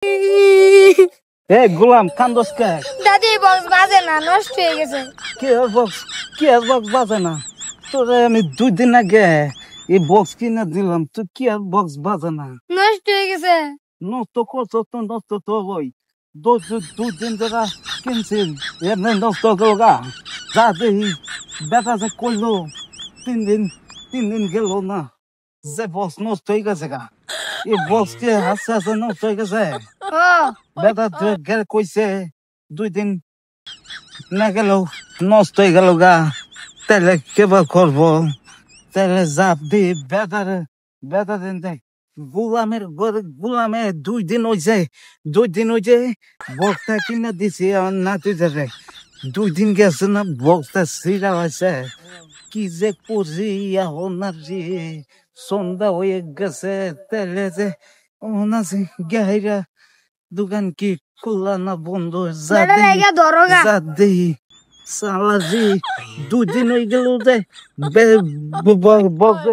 এ গোলাম কান্দস কে? দাদি বক্স বাজে না, নষ্ট হয়ে গেছে। কি আর বক্স বাজে না? তোরে আমি 2 দিন আগে এই বক্স কিনে দিলাম, তুই কি আর বক্স বাজে না? নষ্ট হয়ে গেছে। নষ্ট করছো তো নষ্ট তো ওই 2 দিন ধরে কিনছি, এমনি নষ্ট গেল গা। যা দেখি বেটা যে করলো 3 দিন গেল না, যে বক্স নষ্ট হয়ে গেছে গা। এই বক্স কে আস্তে আস্তে নষ্ট হয়ে গেছে। ও বেটা কইছে 2 দিন না গেল নষ্ট হয়ে গেল গা, তাহলে কেবা করবো? তাহলে জাপ দি বেটার দিন দেখ গোলামের ঘরে গোলামে 2 দিন হয়েছে বক্সটা কিনে দিছি আমার নাতি ধরে। 2 দিন গেছে না, বক্সটা ছিঁড়া হয়েছে। কি যে করছি এখন আর রে, সন্ধ্যা হয়ে গেছে। তাহলে যে ওনাছে গাইরা দোকান কি খোলা না বন্ধ? বেটা লাগা ধরোগা। যা দেই সালা জি 2 দিন হয়ে গেল যে বক্স